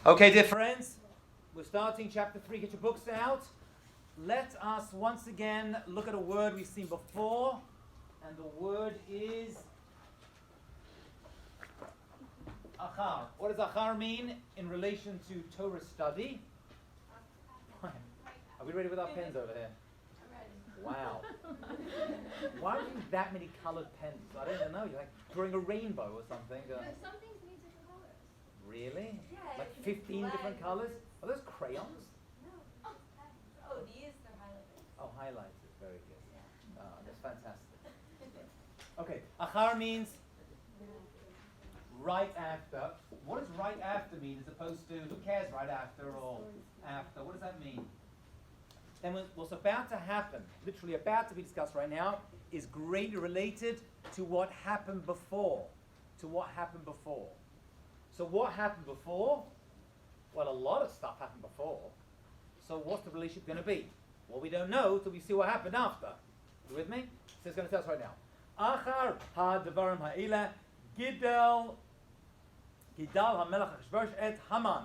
Okay, dear friends, we're starting chapter 3. Get your books out. Let us once again look at a word we've seen before, and the word is achar. What does achar mean in relation to Torah study? Are we ready with our pens over here? Wow. Why do you need that many colored pens? I don't even know. You're like drawing a rainbow or something. Some things need different colors. Really? Yeah. Like 15 different colors? Are those crayons? No. These are highlighters. Oh, highlighters. Very good. Yeah. Oh, that's fantastic. Okay. Achar means right after. What does right after mean as opposed to, who cares right after or after? What does that mean? Then what's about to happen, literally about to be discussed right now, is greatly related to what happened before. To what happened before. So what happened before? Well, a lot of stuff happened before. So what's the relationship going to be? Well, we don't know till we see what happened after. You with me? So it's going to tell us right now. Achar ha-devarim ha'ila gidal ha-melech Achashverosh et Haman.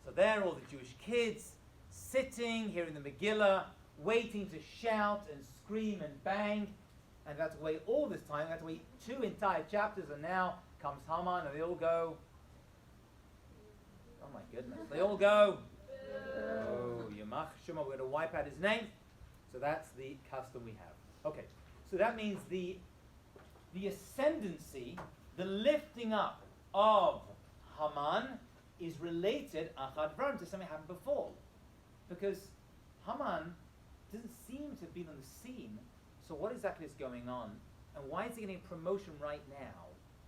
So there, all the Jewish kids sitting, hearing the Megillah, waiting to shout and scream and bang. And that's wait all this time. That's wait 2 entire chapters, and now comes Haman, and they all go. Oh my goodness! They all go. Oh, Yamach Shema. We're going to wipe out his name. So that's the custom we have. Okay. So that means the ascendancy, the lifting up of Haman is related achad v'ram to something happened before. Because Haman doesn't seem to have been on the scene, so what exactly is going on? And why is he getting a promotion right now?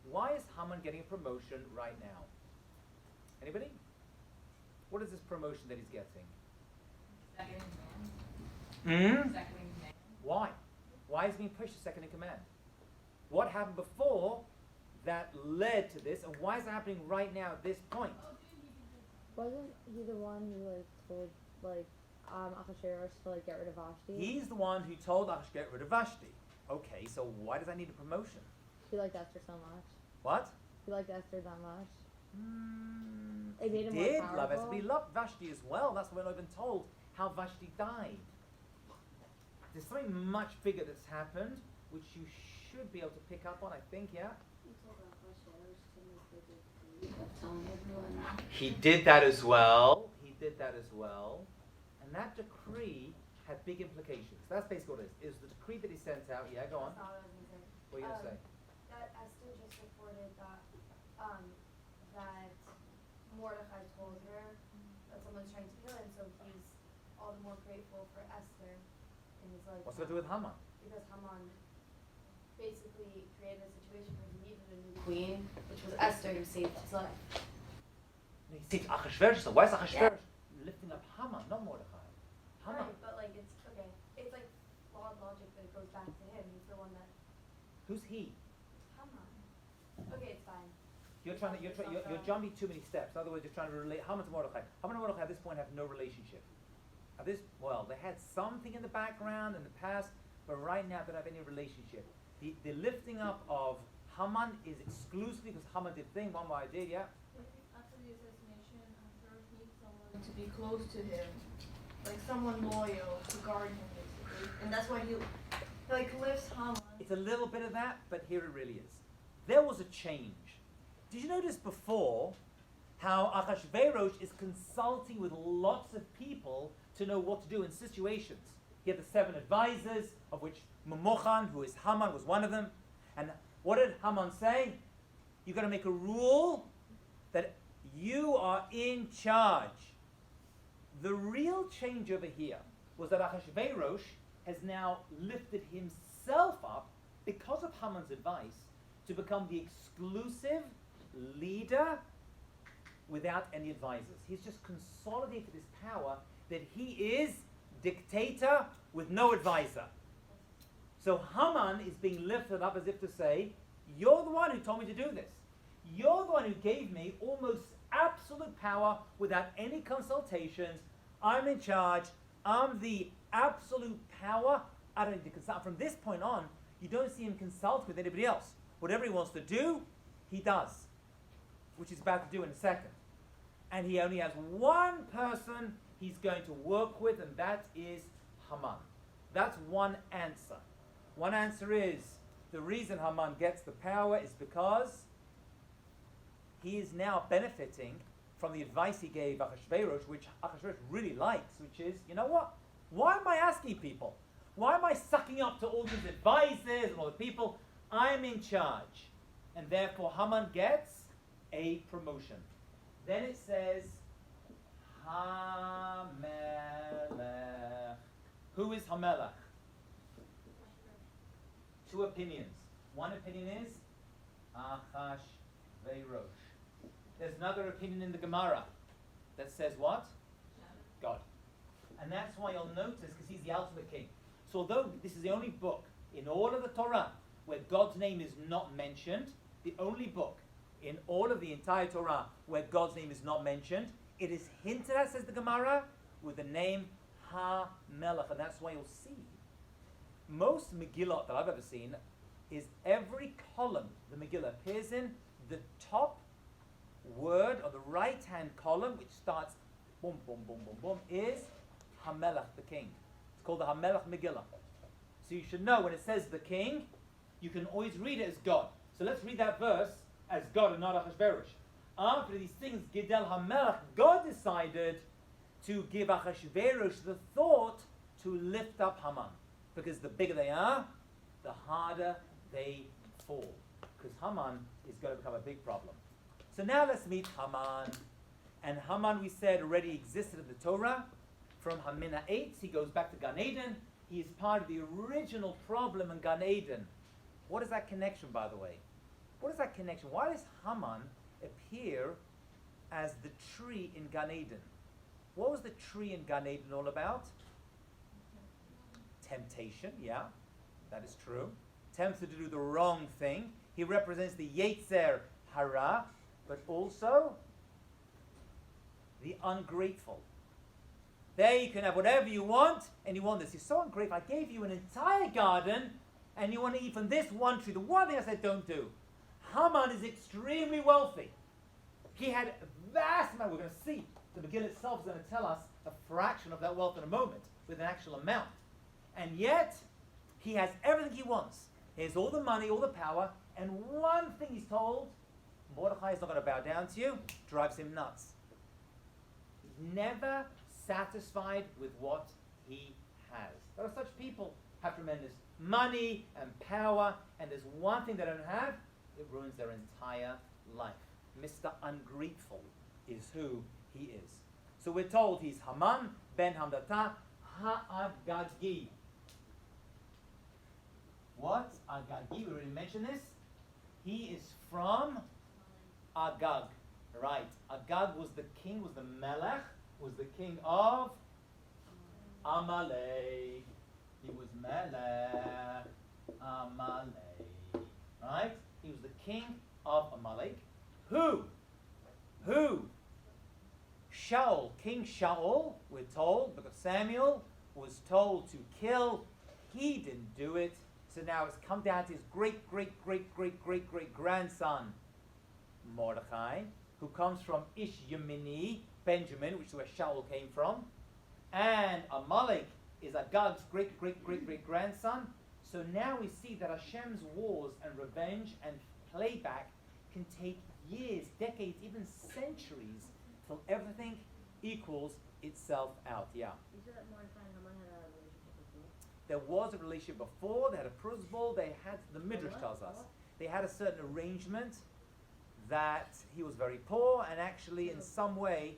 Why is Haman getting a promotion right now? Anybody? What is this promotion that he's getting? Second in command. Second in command. Why? Why is he being pushed to second in command? What happened before that led to this, and why is it happening right now at this point? Wasn't he the one who told Achashverosh to get rid of Vashti? He's the one who told Achashverosh to get rid of Vashti. Okay, so why does that need a promotion? He liked Esther so much. What? He liked Esther that much. He made him did more love Esther, powerful. but he loved Vashti as well. That's why we're not even told how Vashti died. There's something much bigger that's happened, which you should be able to pick up on, I think, yeah? He did that as well. And that decree had big implications. That's basically what it is. It was the decree that he sent out. Yeah, go on. That's not what I was going to say. What are you going to say? That Esther just reported that that Mordechai told her that someone's trying to kill him, so he's all the more grateful for Esther in his life. What's it to do with Haman? Because Haman basically created a situation where he needed a new queen, which was Esther, who saved his life. No, he said Achashverosh. So why is Achashverosh lifting up Haman, not Mordechai? Haman. Right, but it's okay. It's like flawed logic that it goes back to him. He's the one that Who's he? Haman. Okay, it's fine. You're jumping too many steps. In other words, you're trying to relate Haman to Mordechai. Haman and Mordechai at this point have no relationship. They had something in the background in the past, but right now they don't have any relationship. The lifting up of Haman is exclusively because Haman did thing, one by did, yeah? After the assassination, Ahasuerus needs someone to be close to him, like someone loyal to guard him, basically. And that's why he lifts Haman. It's a little bit of that, but here it really is. There was a change. Did you notice before how Achashverosh is consulting with lots of people to know what to do in situations? He had the 7 advisors, of which Memochan, who is Haman, was one of them. And what did Haman say? You've got to make a rule that you are in charge. The real change over here was that Achashverosh has now lifted himself up, because of Haman's advice, to become the exclusive leader without any advisors. He's just consolidated his power that he is dictator with no advisor. So Haman is being lifted up as if to say, you're the one who told me to do this. You're the one who gave me almost absolute power without any consultations. I'm in charge. I'm the absolute power. I don't need to consult. From this point on, you don't see him consult with anybody else. Whatever he wants to do, he does, which he's about to do in a second. and he only has one person he's going to work with, and that is Haman. That's one answer. One answer is the reason Haman gets the power is because he is now benefiting from the advice he gave Achashverosh, which Achashverosh really likes, which is, you know what? Why am I asking people? Why am I sucking up to all these advisors and all the people? I'm in charge. And therefore Haman gets a promotion. Then it says, Hamelech. Who is Hamelech? Two opinions. One opinion is Achashverosh. There's another opinion in the Gemara that says what? God. And that's why you'll notice, because he's the ultimate king. So although this is the only book in all of the Torah where God's name is not mentioned, the only book in all of the entire Torah where God's name is not mentioned, it is hinted at, says the Gemara, with the name Ha-Melech. And that's why you'll see most Megillot that I've ever seen is every column the Megillah appears in, the top word or the right-hand column, which starts boom, boom, boom, boom, boom, is Hamelech, the king. It's called the Hamelech Megillah. So you should know when it says the king, you can always read it as God. So let's read that verse as God and not Achashverosh. After these things, Gidel Hamelech, God decided to give Achashverosh the thought to lift up Haman. Because the bigger they are, the harder they fall. Because Haman is going to become a big problem. So now let's meet Haman. And Haman, we said, already existed in the Torah. From Hamina 8, he goes back to Gan Eden. He is part of the original problem in Gan Eden. What is that connection, by the way? What is that connection? Why does Haman appear as the tree in Gan Eden? What was the tree in Gan Eden all about? Temptation, yeah, that is true. Tempted to do the wrong thing. He represents the Yetzer Hara, but also the ungrateful. There you can have whatever you want, and you want this. You're so ungrateful. I gave you an entire garden, and you want to eat from this one tree. The one thing I said don't do. Haman is extremely wealthy. He had a vast amount. We're going to see. The Megillah itself is going to tell us a fraction of that wealth in a moment, with an actual amount. And yet, he has everything he wants. He has all the money, all the power, and one thing he's told, Mordechai is not going to bow down to you, drives him nuts. He's never satisfied with what he has. There are such people have tremendous money and power, and there's one thing they don't have, it ruins their entire life. Mr. Ungrateful is who he is. So we're told he's Haman ben Hamdata Ha'agagi. What? Agagi, we already mentioned this. He is from Agag. Right. Agag was the king, was the Melech, was the king of Amalek. He was Melech Amalek. Right? He was the king of Amalek. Who? Shaul, King Shaul, we're told, because Samuel was told to kill. He didn't do it. So now it's come down to his great-great-great-great-great-great-grandson, Mordechai, who comes from Ish Yemini, Benjamin, which is where Shaul came from. And Amalek is Agag's great-great-great-great-grandson. So now we see that Hashem's wars and revenge and playback can take years, decades, even centuries, till everything equals itself out. Yeah. You said that Mordechai and Haman had a relationship before? There was a relationship before. They had a prusbul. They had, the Midrash tells us, they had a certain arrangement that he was very poor, and actually in some way,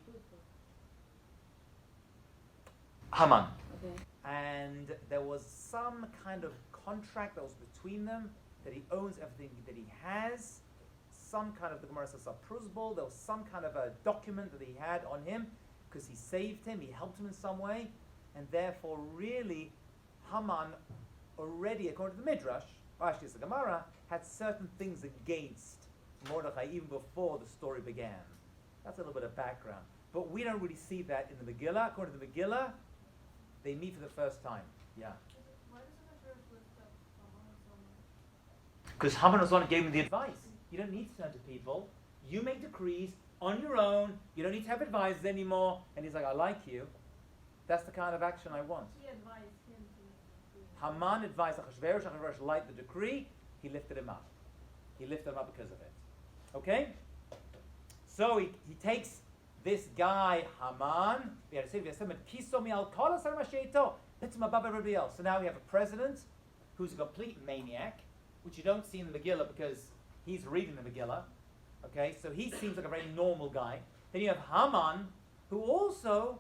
Haman. Okay. And there was some kind of contract that was between them, that he owns everything that he has. Some kind of, the Gemara says, a prusbul. There was some kind of a document that he had on him, because he saved him, he helped him in some way, and therefore really Haman already, according to the Midrash, or actually it's the Gemara, had certain things against Mordechai even before the story began. That's a little bit of background. But we don't really see that in the Megillah. According to the Megillah, they meet for the first time. Yeah. Why does Achashverosh lift up Haman so much? Because Haman was the one who gave him the advice. You don't need to turn to people. You make decrees, on your own. You don't need to have advisors anymore. And he's like, I like you. That's the kind of action I want. He advised him to make the decree. Haman advised Achashverosh. Achashverosh liked the decree. He lifted him up. He lifted him up because of it. Okay? So he takes this guy, Haman, puts him above everybody else. So now we have a president who's a complete maniac, which you don't see in the Megillah because he's reading the Megillah. Okay, so he seems like a very normal guy. Then you have Haman, who also,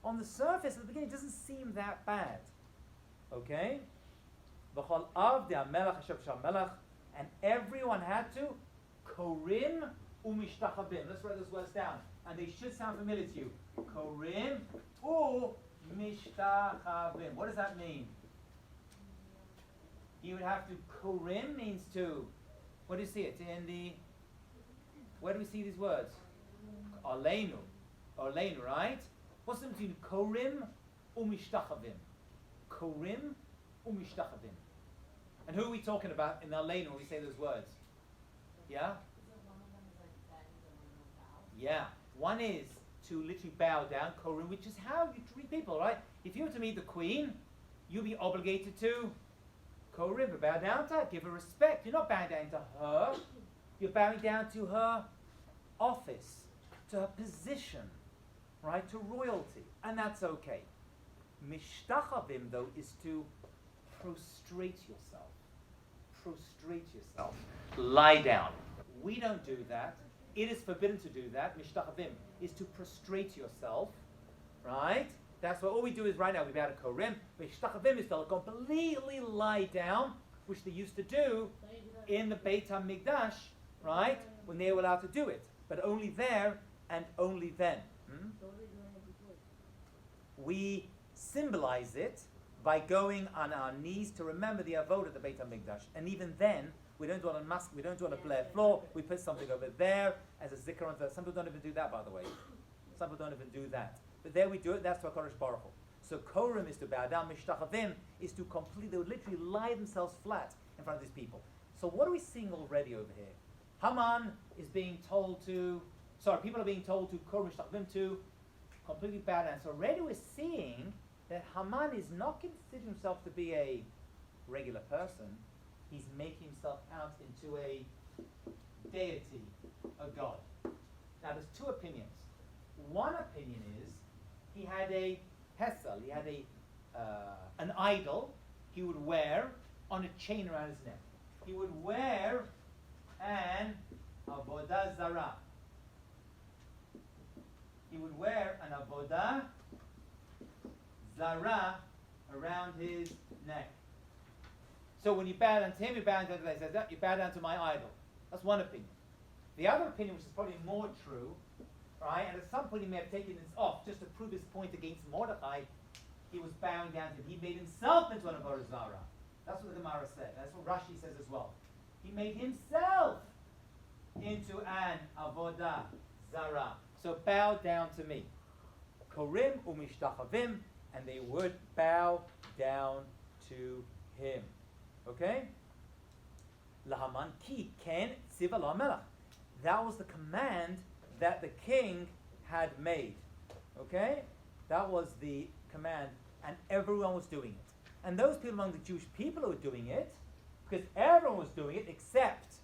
on the surface at the beginning, doesn't seem that bad. Okay? And everyone had to Purim umishtachavim. Let's write those words down. And they should sound familiar to you. Purim umishtachavim. What does that mean? You would have to, Purim means to, what do you see it? In the, where do we see these words? Aleinu. Aleinu, right? What's the difference between Purim umishtachavim? Purim umishtachavim. And who are we talking about in Aleinu when we say those words? Yeah? Yeah. One is to literally bow down, Purim, which is how you treat people, right? If you were to meet the queen, you'd be obligated to Purim, bow down to her, give her respect. You're not bowing down to her. You're bowing down to her office, to her position, right? To royalty. And that's okay. Mishtachavim, though, is to prostrate yourself. Prostrate yourself. Lie down. We don't do that. It is forbidden to do that. Mishtachavim is to prostrate yourself, right? That's what all we do is right now we bow to Purim. Mishtachavim is to completely lie down, which they used to do in the Beit HaMikdash, right? When they were allowed to do it, but only there and only then. We symbolize it by going on our knees to remember the avodah of the Beit HaMikdash, and even then we don't do it on mask. We don't do it on a bare floor. We put something over there as a zikaron. Some people don't even do that, by the way. Some people don't even do that. But there we do it. That's to HaKadosh Baruch Hu. So Purim is to bow down. Mishtachavim is to completely. They would literally lie themselves flat in front of these people. So what are we seeing already over here? Haman is being told to. Sorry, people are being told to Purim Mishtachavim to completely bow down. So already we're seeing that Haman is not considering himself to be a regular person. He's making himself out into a deity, a god. Now there's two opinions. One opinion is he had a pesel, he had an idol he would wear on a chain around his neck. He would wear an avodah zarah. He would wear an avodah zarah around his neck. So when you bow down to him, you bow down to you bow down to my idol. That's one opinion. The other opinion, which is probably more true, right, and at some point he may have taken this off just to prove his point against Mordechai, he was bowing down to him. He made himself into an avodah zarah. That's what the Gemara said. That's what Rashi says as well. He made himself into an avodah zarah. So bow down to me. Purim umishtachavim, and they would bow down to him. Okay? Lahaman ki ken tziva lo melech. That was the command that the king had made. Okay? That was the command, and everyone was doing it. And those people among the Jewish people who were doing it, because everyone was doing it except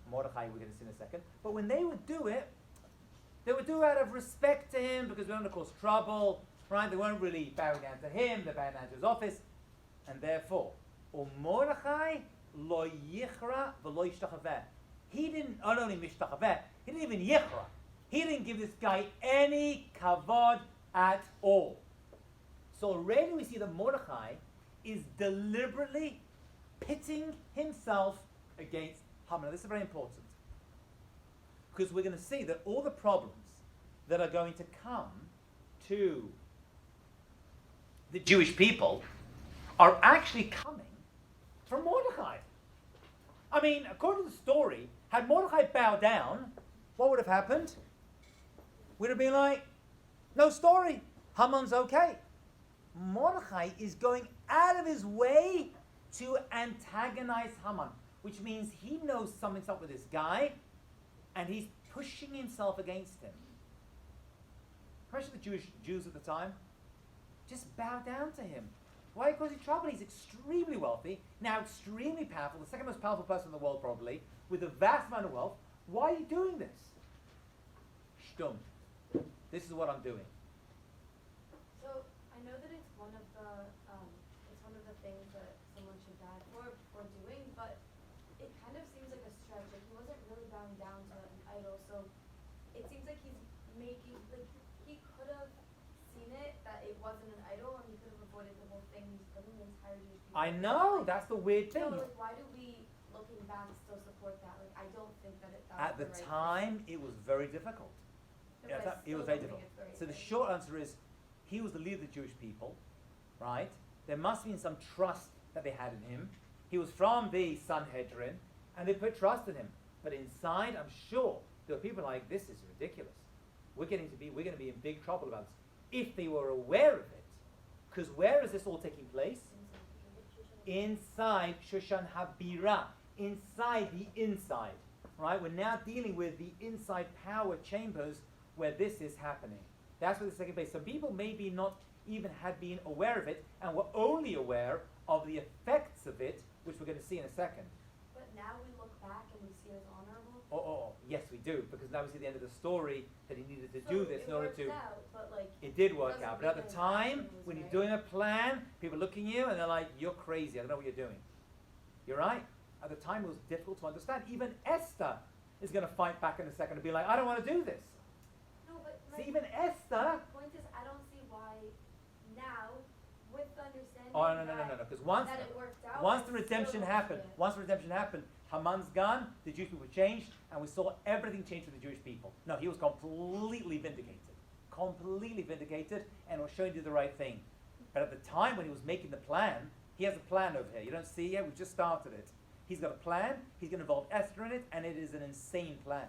Mordechai, we're going to see in a second. But when they would do it, they would do it out of respect to him, because we don't want to cause trouble, right? They weren't really bowing down to him, they're bowing down to his office, and therefore, Mordechai lo yichra v'lo yishtachaveh. He didn't not only mishtachaveh, he didn't even yichra. He didn't give this guy any kavod at all. So already we see that Mordechai is deliberately pitting himself against Haman. Now this is very important, because we're going to see that all the problems that are going to come to the Jewish people are actually coming from Mordechai. I mean, according to the story, had Mordechai bowed down, what would have happened? We'd have been like, no story. Haman's okay. Mordechai is going out of his way to antagonize Haman, which means he knows something's up with this guy, and he's pushing himself against him. Especially the Jews at the time, just bow down to him. Why? Because he's trouble. He's extremely wealthy, now extremely powerful, the second most powerful person in the world probably, with a vast amount of wealth. Why are you doing this? Shtum. This is what I'm doing. So I know that it's one of the things that someone should die for doing, but it kind of seems like a stretch. Like he wasn't really bowing down to an idol, so it seems like he's making like he could have seen it that it wasn't an idol, and he could have avoided the whole thing. He's putting the entire Jewish people. I know, that's the weird thing. No, like why do we, looking back, still support that? Like I don't think that that At the was the right time, it was very difficult. thing. Yeah, But I it was still very don't think difficult. it's the So right the thing. short answer is, he was the leader of the Jewish people, right? There must have been some trust that they had in him. He was from the Sanhedrin, and they put trust in him. But inside, I'm sure there were people like, this is ridiculous. We're going to be in big trouble about this. If they were aware of it, because where is this all taking place? Inside Shushan Habira, inside the inside, right? We're now dealing with the inside power chambers where this is happening. That's where this is taking place. Some people maybe not even had been aware of it and were only aware of the effects of it, which we're going to see in a second. But now we look back and we see it as honorable. Yes, we do, because now we see the end of the story that he needed to So do this it in order worked to. out, but like It did work doesn't out, but at the mean time, action was when you're right. doing a plan, people look at you and they're like, "You're crazy. I don't know what you're doing." You're right. At the time, it was difficult to understand. Even Esther is going to fight back in a second and be like, "I don't want to do this." No, but See, even Esther. the point is, I don't see why now, with the understanding Oh no! Because once that it worked out. Once I the redemption still happened, don't see it. Haman's gone, the Jewish people changed, and we saw everything change for the Jewish people. No, he was completely vindicated. Completely vindicated, and was showing you the right thing. But at the time when he was making the plan, he has a plan over here. You don't see it yet, we just started it. He's got a plan, he's going to involve Esther in it, and it is an insane plan.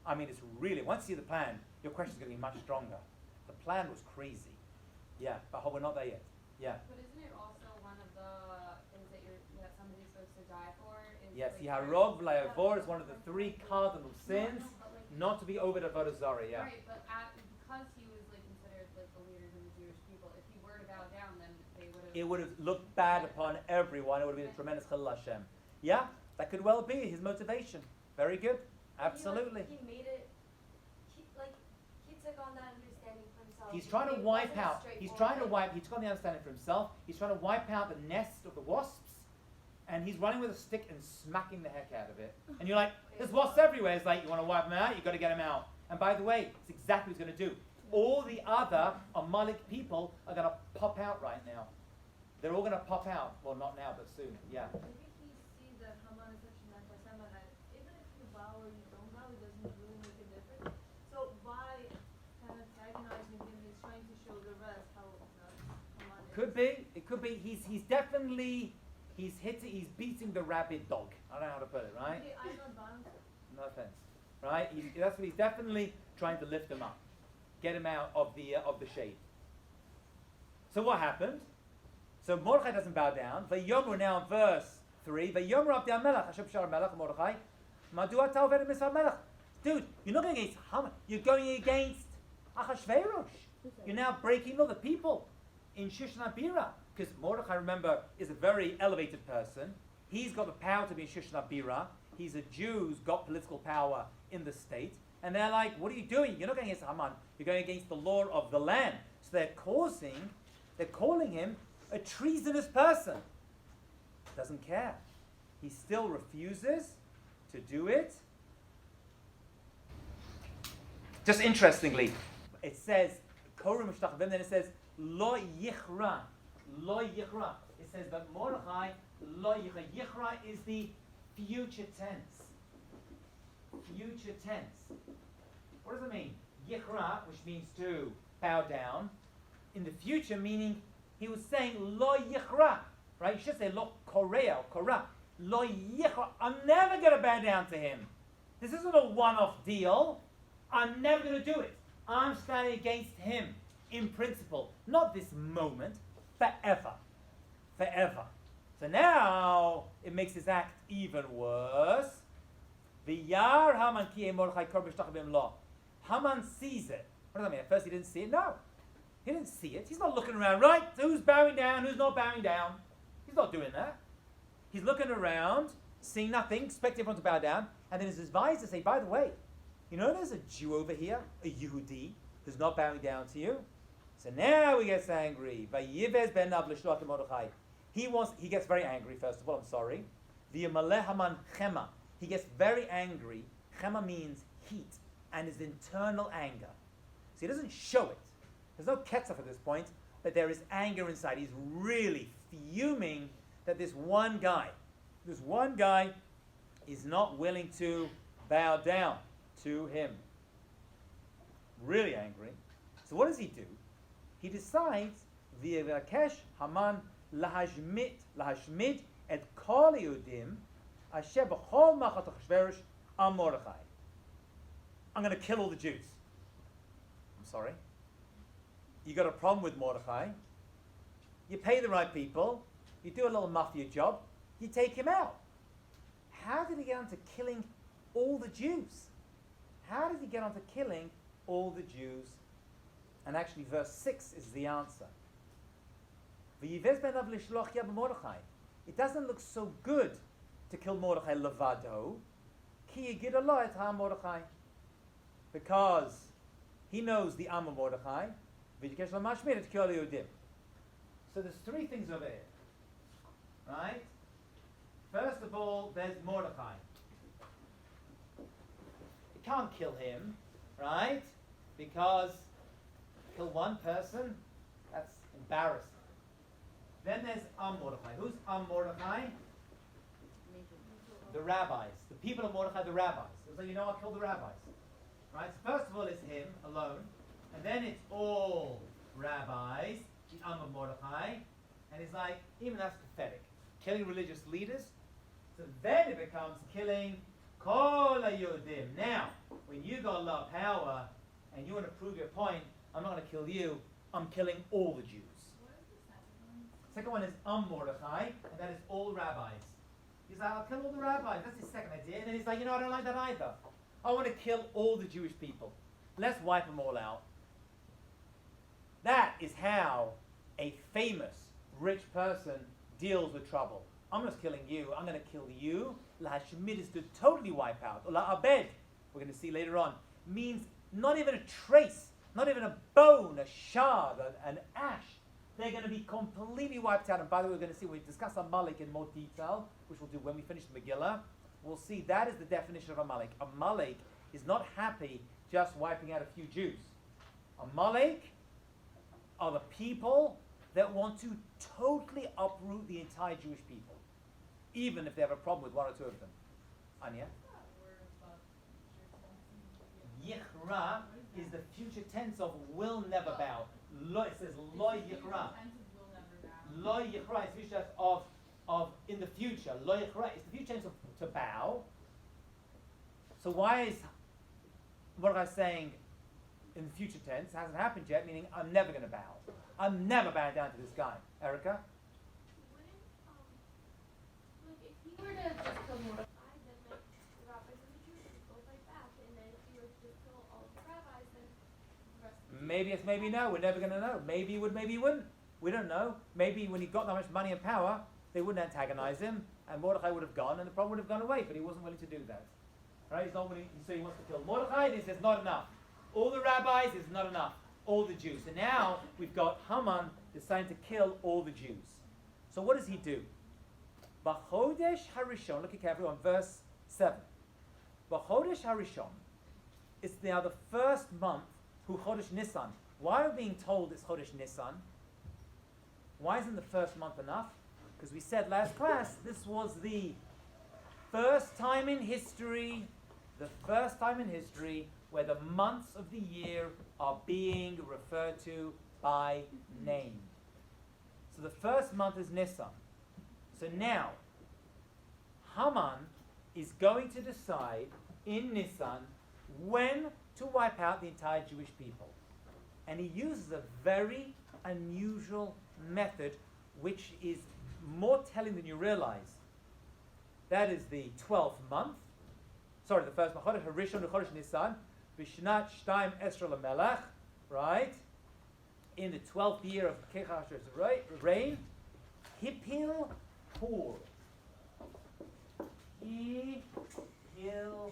I mean, it's really, once you see the plan, your question's going to be much stronger. The plan was crazy. Yeah, but we're not there yet. Yeah. But isn't it also one of the things that somebody's supposed to die for? Yes, like Yiharog v'layavor is one of the 3 cardinal sins, but like, not to be over the Avodah Zarah, yeah. Right, but because he was like considered like the leaders of the Jewish people, if he were to bow down, then they would have. It would have looked bad upon everyone. It would have been a tremendous Chilul Hashem. Yeah, that could well be his motivation. Very good. Absolutely. He made it. He took on that understanding for himself. He's trying to It wipe wasn't out. He's trying to wipe. He took on the understanding for himself. He's trying to wipe out the nest of the wasps, and he's running with a stick and smacking the heck out of it. And you're like, there's wasps everywhere. It's like, you want to wipe them out? You got to get them out. And by the way, it's exactly what he's going to do. All the other Amalek people are going to pop out right now. They're all going to pop out. Well, not now, but soon. Yeah. Maybe he sees that Haman is such an anti-Semite that even if you bow or you don't bow, it doesn't really make a difference. So by kind of antagonizing him, he's trying to show the rest how nuts Haman is. Could be. It could be. He's definitely he's beating the rabid dog. I don't know how to put it, right? Okay, I'm not bound. No offense, right? That's what he's definitely trying to lift him up, get him out of the shade. So what happened? So Mordechai doesn't bow down. Vayomer now in verse 3. Vayomer Abdi HaMelech Hashem Shar Melech Mordechai. Madua ta oved mitzvah Melech. Dude, you're not going against Haman. You're going against Achashverosh. You're now breaking other people in Shushan Abira. Because Mordechai, remember, is a very elevated person. He's got the power to be in Shushan Abira. He's a Jew who's got political power in the state. And they're like, what are you doing? You're not going against Haman. You're going against the law of the land. So they're calling him a treasonous person. Doesn't care. He still refuses to do it. Just interestingly, it says, Korim Mishtachavim, then it says, Lo Yichra. Lo Yichra. It says that Mordechai, Lo Yichra. Yichra is the future tense. Future tense. What does it mean? Yichra, which means to bow down. In the future, meaning he was saying Lo Yichra. Right? You should say Lo Korea or Korah. Lo Yichra. I'm never going to bow down to him. This isn't a one-off deal. I'm never going to do it. I'm standing against him in principle. Not this moment. Forever. Forever. So now it makes his act even worse. V'yar Haman ki Mordechai kor b'shtachim lo. Haman sees it. What does that mean? At first he didn't see it? No. He didn't see it. He's not looking around, right? Who's bowing down? Who's not bowing down? He's not doing that. He's looking around, seeing nothing, expecting everyone to bow down. And then his advisors say, by the way, you know there's a Jew over here, a Yehudi, who's not bowing down to you? So now he gets angry. Vayivez ben Av l'shloach Mordechai. He gets very angry, first of all, I'm sorry. V'yamaleh Haman chema. He gets very angry. Chema means heat and his internal anger. So he doesn't show it. There's no ketchup at this point, but there is anger inside. He's really fuming that this one guy is not willing to bow down to him. Really angry. So what does he do? He decides, V'yevakesh Haman lahashmid et kol Yehudim asher b'chol machat Achashverosh am Mordechai. I'm going to kill all the Jews. I'm sorry. You got a problem with Mordechai. You pay the right people. You do a little mafia job. You take him out. How did he get onto killing all the Jews? How did he get onto killing all the Jews? And actually verse 6 is the answer. It doesn't look so good to kill Mordechai levado. Because he knows the Am of Mordechai. So there's three things over here. Right? First of all, there's Mordechai. You can't kill him, right? Because kill one person, that's embarrassing. Then there's Mordechai. Who's Mordechai? The rabbis. The people of Mordechai, the rabbis. So you know I'll kill the rabbis. Right? So first of all it's him alone. And then it's all rabbis, the of Mordechai. And it's like, even that's pathetic. Killing religious leaders. So then it becomes killing Kol HaYudim. Now, when you got a lot of power and you want to prove your point, I'm not going to kill you, I'm killing all the Jews. What is the second one? Second one is Mordechai, and that is all rabbis. He's like, I'll kill all the rabbis. That's his second idea. And then he's like, I don't like that either. I want to kill all the Jewish people. Let's wipe them all out. That is how a famous rich person deals with trouble. I'm not killing you. I'm going to kill you. Lahashmid is to totally wipe out. Or la'abed, we're going to see later on, means not even a trace, not even a bone, a shard, an ash. They're going to be completely wiped out. And by the way, we're going to see, we discuss Amalek in more detail, which we'll do when we finish the Megillah. We'll see that is the definition of Amalek. Amalek is not happy just wiping out a few Jews. Amalek are the people that want to totally uproot the entire Jewish people, even if they have a problem with one or two of them. Anya? Yichra is the future tense of will never bow. Lo, it says lo yichra. Lo yichra is the future tense of in the future. Lo yichra is the future tense of to bow. So why is what I'm saying in the future tense? It hasn't happened yet, meaning I'm never going to bow. I'm never bowing down to this guy. Erica? Wouldn't, like, if he were to just kill Mordechai, then, like, the rabbis and the Jews would go fight back, and then if he were to just kill all the rabbis, then the rest of the Maybe yes, maybe no. We're never going to know. Maybe he would, maybe he wouldn't. We don't know. Maybe when he got that much money and power, they wouldn't antagonize him, and Mordechai would have gone, and the problem would have gone away, but he wasn't willing to do that. Right? He's not willing, so he wants to kill Mordechai, and he says, not enough. All the rabbis is not enough. All the Jews. So now we've got Haman deciding to kill all the Jews. So what does he do? B'chodesh harishon, look at carefully on verse 7. B'chodesh harishon is now the first month, hu chodesh Nisan. Why are we being told it's chodesh Nisan? Why isn't the first month enough? Because we said last class, this was the first time in history where the months of the year are being referred to by name. So the first month is Nisan. So now, Haman is going to decide in Nisan when to wipe out the entire Jewish people. And he uses a very unusual method, which is more telling than you realize. That is the 12th month. sorry, the first Chodesh Harishon Chodesh Nisan, Bishnat Shtaim Esra Lamelech, right? In the 12th year of Kechash's reign, Hipil Pur. Hipil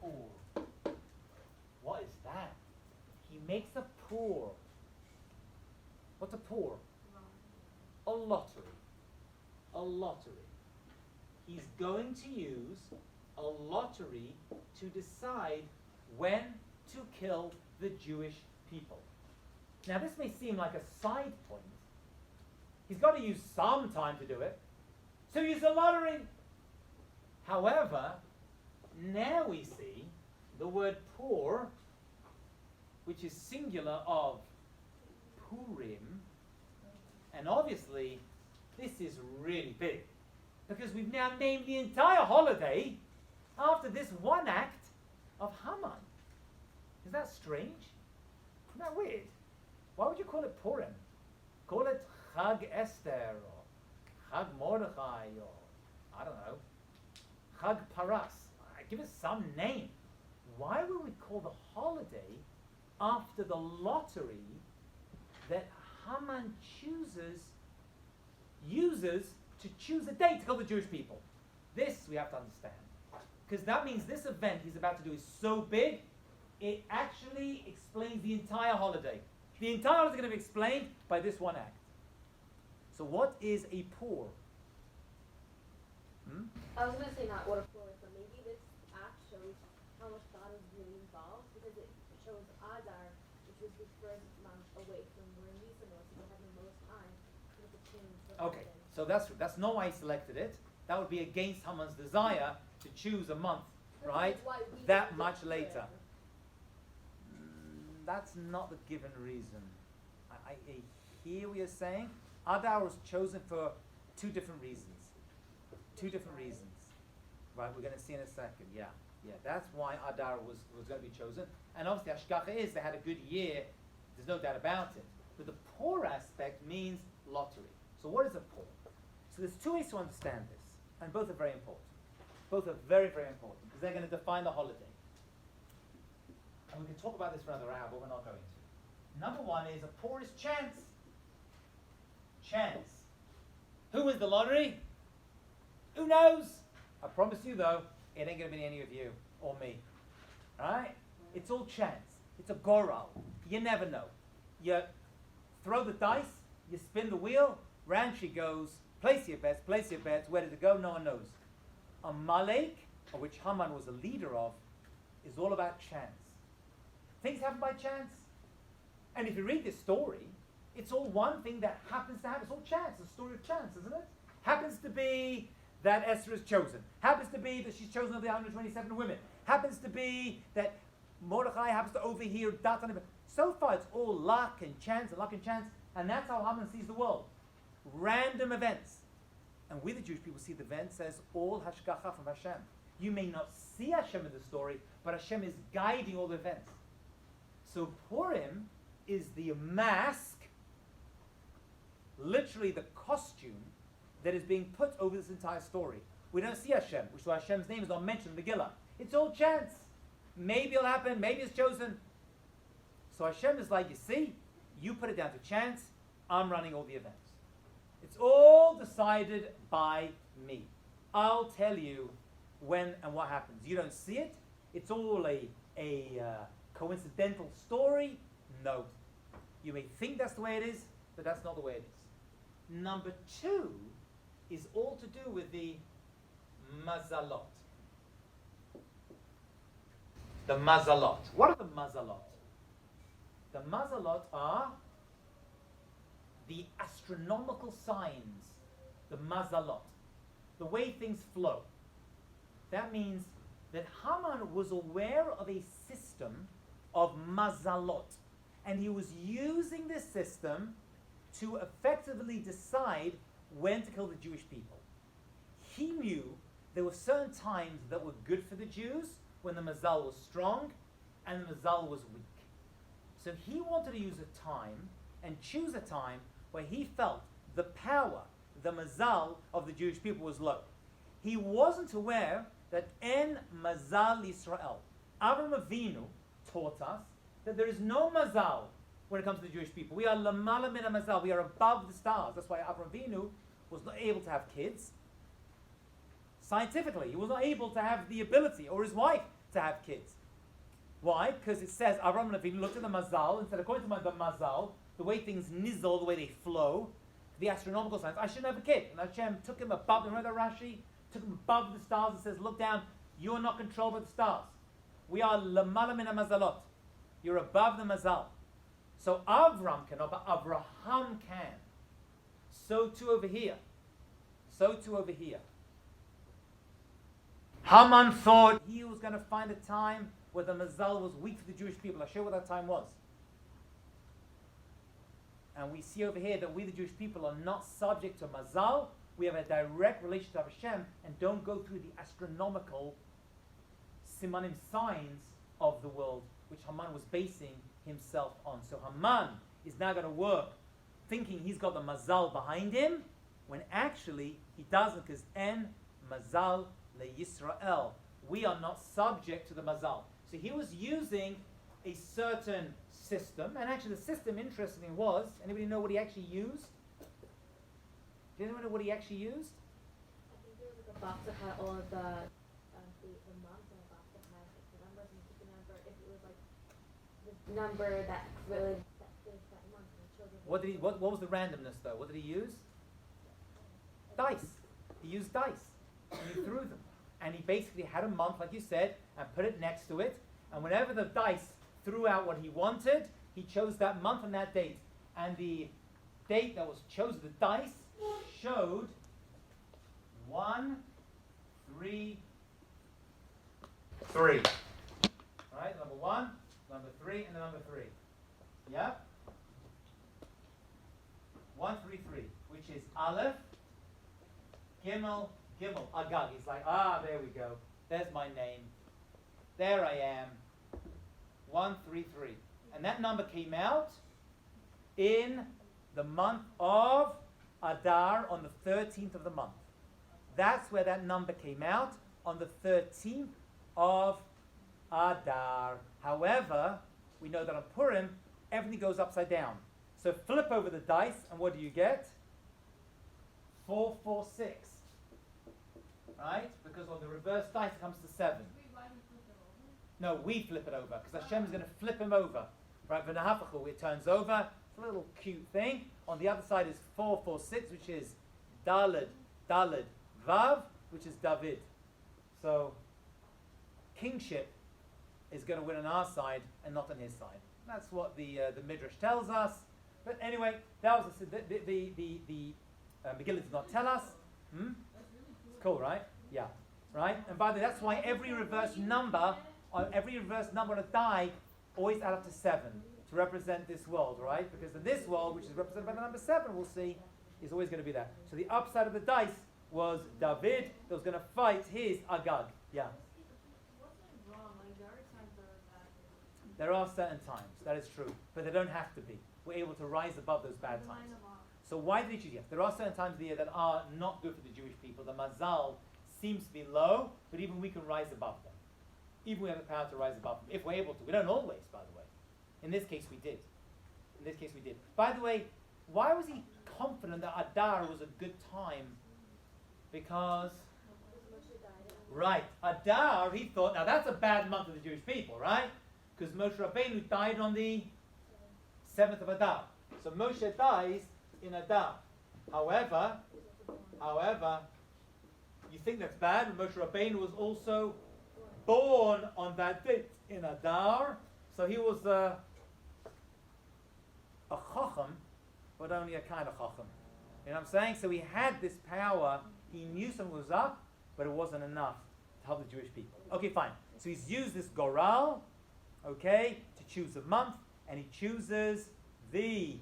Pur. What is that? He makes a pour. What's a pour? A lottery. A lottery. He's going to use a lottery to decide when to kill the Jewish people. Now this may seem like a side point. He's got to use some time to do it. So use the lottery. However, now we see the word pour, which is singular of Purim, and obviously this is really big, because we've now named the entire holiday after this one act of Haman. Is that strange? Isn't that weird? Why would you call it Purim? Call it Chag Esther, or Chag Mordechai, or I don't know, Chag Paras. Give it some name. Why would we call the holiday after the lottery that Haman uses to choose a date to kill the Jewish people? This we have to understand. Because that means this event he's about to do is so big, it actually explains the entire holiday. The entire holiday is going to be explained by this one act. So what is a pour? I was going to say not what a pour is, but maybe this act shows how much God is really involved, because it shows Adar, which was the first month away from where Nisan was, so they had the most time to make a change. Okay, so that's not why he selected it. That would be against Haman's desire to choose a month, right? That much later. That's not the given reason. I hear what you're saying. Adar was chosen for two different reasons. Two different reasons. Right, we're going to see in a second. Yeah. That's why Adar was going to be chosen. And obviously Hashgacha is they had a good year. There's no doubt about it. But the poor aspect means lottery. So what is a poor? So there's two ways to understand this. And both are very important. Both are very, very important. Because they're going to define the holiday. And we can talk about this for another hour, but we're not going to. Number one is a poor is chance. Chance. Who wins the lottery? Who knows? I promise you though, it ain't going to be any of you or me. Right? It's all chance. It's a goral. You never know. You throw the dice, you spin the wheel, round she goes, place your bets, where did it go? No one knows. Amalek, of which Haman was a leader of, is all about chance. Things happen by chance. And if you read this story, it's all one thing that happens to happen. It's all chance. It's a story of chance, isn't it? Happens to be that Esther is chosen. Happens to be that she's chosen of the 127 women. Happens to be that Mordechai happens to overhear Datan. So far, it's all luck and chance and luck and chance. And that's how Haman sees the world. Random events. And we, the Jewish people, see the events as all hashgacha from Hashem. You may not see Hashem in the story, but Hashem is guiding all the events. So Purim is the mask, literally the costume, that is being put over this entire story. We don't see Hashem, which is why Hashem's name is not mentioned in the Megillah. It's all chance. Maybe it'll happen, maybe it's chosen. So Hashem is like, you see, you put it down to chance, I'm running all the events. It's all decided by me. I'll tell you when and what happens. You don't see it. It's all a coincidental story. No. You may think that's the way it is, but that's not the way it is. Number two is all to do with the mazalot. The mazalot. What are the mazalot? The mazalot are the astronomical signs, the mazalot, the way things flow. That means that Haman was aware of a system of mazalot, and he was using this system to effectively decide when to kill the Jewish people. He knew there were certain times that were good for the Jews when the mazal was strong and the mazal was weak. So he wanted to use a time and choose a time where he felt the power, the mazal of the Jewish people was low. He wasn't aware that en mazal Yisrael. Avram Avinu taught us that there is no mazal when it comes to the Jewish people. We are lamala min mazal. We are above the stars. That's why Avram Avinu was not able to have kids. Scientifically, he was not able to have the ability, or his wife, to have kids. Why? Because it says Avram Avinu looked at the mazal and said, according to the mazal, the way things nizzle, the way they flow, the astronomical science, I shouldn't have a kid. And Hashem took him above, remember that Rashi? Took him above the stars and says, look down, you're not controlled by the stars. We are lamala min mazalot. You're above the mazal. So Avram cannot, but Abraham can. So too over here. So too over here. Haman thought he was going to find a time where the mazal was weak for the Jewish people. I'll show you what that time was. And we see over here that we, the Jewish people, are not subject to mazal. We have a direct relationship to Hashem and don't go through the astronomical simanim signs of the world, which Haman was basing himself on. So Haman is now going to work thinking he's got the mazal behind him, when actually he doesn't, because en mazal le Yisrael. We are not subject to the mazal. So he was using a certain system, and actually the system, interestingly, was, anybody know what he actually used? Did anyone know what he actually used? I think there was like a box that had all of the months and a box that had like, the numbers, and you pick a number if it was like the number that really that fits that month and the children. What was the randomness though? What did he use? Dice. He used dice. And he threw them. And he basically had a month, like you said, and put it next to it. And whenever the dice threw out what he wanted, he chose that month and that date. And the date that was chosen, the dice, showed 1, 3, 3. Right? Number 1, number 3, and the number 3. Yeah? 1, 3, 3, which is Aleph, Gimel, Agag. He's like, there we go. There's my name. There I am. 1, 3, 3. And that number came out in the month of Adar on the 13th of the month. That's where that number came out, on the 13th of Adar. However, we know that on Purim, everything goes upside down. So flip over the dice, and what do you get? 4, 4, 6. Right? Because on the reverse dice it comes to 7. Why do you flip it over? No, we flip it over, because Hashem is going to flip him over. Right? V'nahafachu, it turns over. It's a little cute thing. On the other side is 4, 4, 6, which is Daled, Vav, which is David. So, kingship is going to win on our side and not on his side. That's what the Midrash tells us. But anyway, that was the Megillah does not tell us. It's cool, right? Yeah. Right? And by the way, that's why every reverse number on a die always add up to 7 to represent this world, right? Because in this world, which is represented by the number 7, we'll see, is always going to be that. So the upside of the dice was David that was going to fight his Agag. Yeah. Wasn't wrong, like there are times that are bad. There are certain times, that is true, but they don't have to be. We're able to rise above those bad The times. line of off. So why did he choose? Yes, there are certain times of the year that are not good for the Jewish people. The mazal seems to be low, but even we can rise above them. Even we have the power to rise above them, if we're able to. We don't always, by the way. In this case, we did. By the way, why was he confident that Adar was a good time? Because, right, Adar, he thought, now that's a bad month for the Jewish people, right? Because Moshe Rabbeinu died on the 7th of Adar. So Moshe dies in Adar. However, you think that's bad? Moshe Rabbeinu was also born on that date in Adar. So he was a chacham, but only a kind of chacham. You know what I'm saying? So he had this power. He knew something was up, but it wasn't enough to help the Jewish people. Okay, fine. So he's used this goral, okay, to choose a month, and he chooses the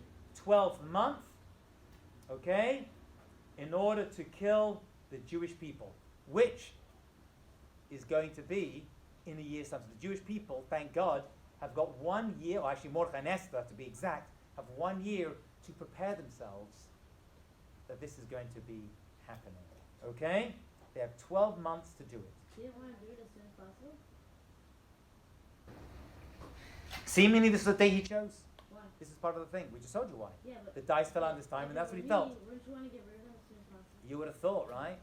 12th month, okay, in order to kill the Jewish people, which is going to be in a year's time. So the Jewish people, thank God, have got 1 year, or actually Mordechai and Esther, to be exact, have 1 year to prepare themselves that this is going to be happening. Okay? They have 12 months to do it. He didn't want to do it as soon as possible. Seemingly, this is the day he chose. Why? This is part of the thing. We just told you why. Yeah, but The dice fell on this time, and that's what he felt. Wouldn't you want to get rid of him as soon as possible? You would have thought, right?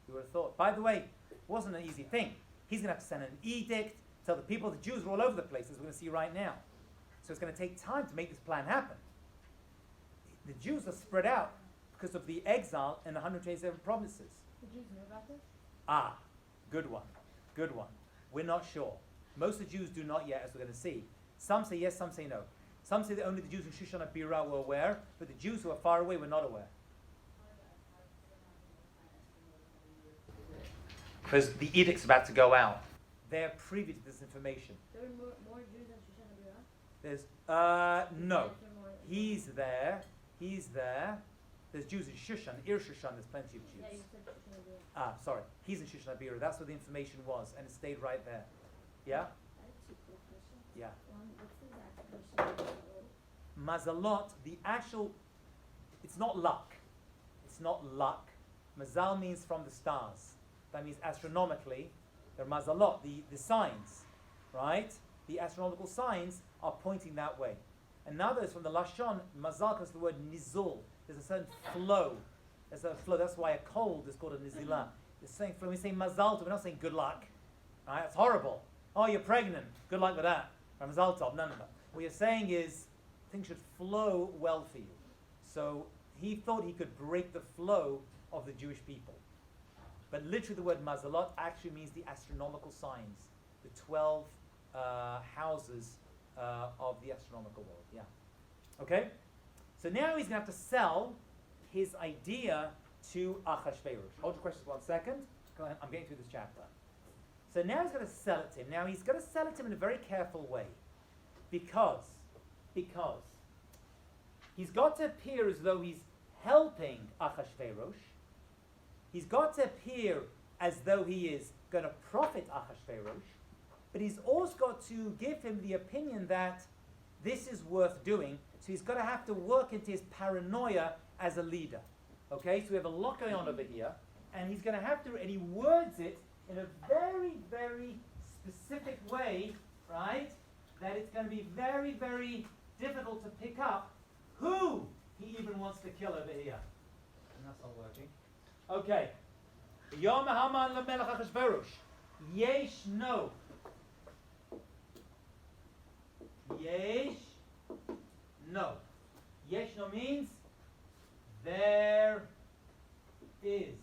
You would have thought. By the way, it wasn't an easy thing. He's going to have to send an edict, tell the people, the Jews are all over the place, as we're going to see right now. So it's going to take time to make this plan happen. The Jews are spread out because of the exile in 127 provinces. The Jews knew about this? Ah, good one. Good one. We're not sure. Most of the Jews do not yet, as we're going to see. Some say yes, some say no. Some say that only the Jews in Shushan and Bira were aware, but the Jews who are far away were not aware. Because the edict's about to go out. They're privy to this information. There were more Jews than Shushan and Bira? There's, no. He's there. He's there. There's Jews in Shushan. Ir Shushan, there's plenty of Yeah, you Jews. said Shushan and Bira. Ah, sorry. He's in Shushan and Bira. That's where the information was, and it stayed right there. Yeah? I have two quick questions. Yeah. One, what's the exact definition of Mazalot, the actual, it's not luck. It's not luck. Mazal means from the stars. That means astronomically, they're mazalot, the signs, right? The astronomical signs are pointing that way. And now there's from the Lashon, mazal comes the word nizul. There's a certain flow. There's a flow. That's why a cold is called a nizilah. It's saying, when we say mazal tov, we're not saying good luck. Right? It's horrible. Oh, you're pregnant. Good luck with that. Or mazal tov, none of that. What you're saying is, things should flow well for you. So he thought he could break the flow of the Jewish people. But literally the word mazalot actually means the astronomical signs, the 12 houses of the astronomical world. Yeah. Okay? So now he's going to have to sell his idea to Achashverosh. Hold your questions 1 second. Go ahead. I'm getting through this chapter. So now he's going to sell it to him. Now he's going to sell it to him in a very careful way. Because he's got to appear as though he's helping Achashverosh. He's got to appear as though he is going to profit Achashverosh, but he's also got to give him the opinion that this is worth doing, so he's got to have to work into his paranoia as a leader. Okay, so we have a lot going on over here, and he's going to have to, and he words it in a very, very specific way, right, that it's going to be very, very difficult to pick up who he even wants to kill over here. And that's not working. Okay. Yom Haman lemelech Achashverosh. Yesh no. Yesh no. Yesh no means there is.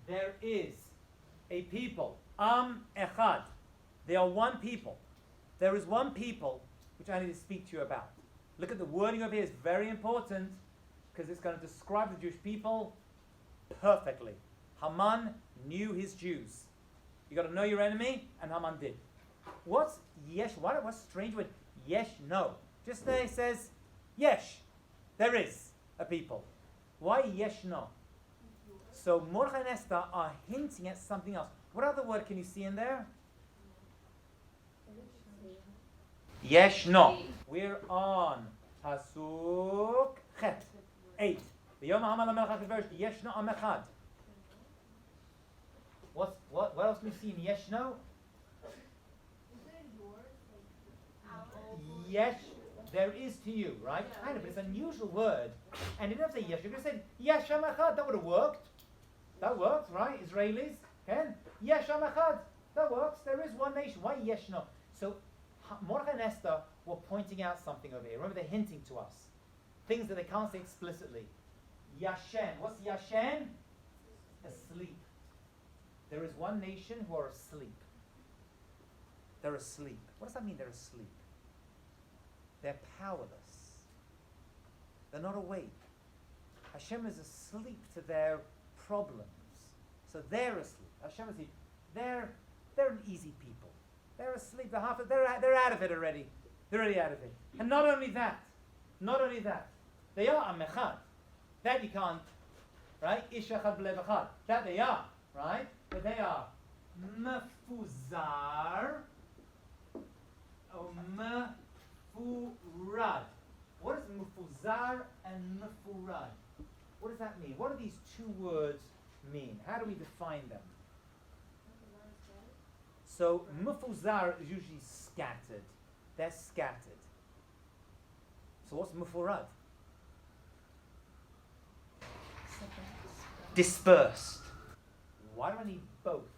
There is a people. Am echad. They are one people. There is one people which I need to speak to you about. Look at the wording over here. It's very important because it's going to describe the Jewish people perfectly. Haman knew his Jews. You got to know your enemy, and Haman did. What's yesh? What's strange word? Yesh no. Just there it says yesh. There is a people. Why yesh no? So Mordechai and Esther are hinting at something else. What other word can you see in there? Yesh no. We're on Pasuk Chet 8. V'yom Haman lemelech Achashverosh yesh no am echad. What else can we see in yesh no? Yesh, there is to you, right? Kind of, but it's an unusual word. And you don't say yesh, you could have said yesh am echad. That would have worked. That works, right? Israelis, Ken? Yesh am echad. That works. There is one nation. Why yesh no? So Mordechai and Esther were pointing out something over here. Remember, they're hinting to us. Things that they can't say explicitly. Yashen. What's Yashen? Asleep. There is one nation who are asleep. They're asleep. What does that mean, they're asleep? They're powerless. They're not awake. Hashem is asleep to their problems. So they're asleep. Hashem is asleep. They're an easy people. They're asleep. They're out of it already. They're already out of it. And not only that, they are am echad. That you can't, right? Ish echad b'lev echad. That they are, right? But they are mefuzar or mefurad. What is mefuzar and mefurad? What does that mean? What do these two words mean? How do we define them? So mufuzar is usually scattered. They're scattered. So what's mufurad? Dispersed. Why do I need both?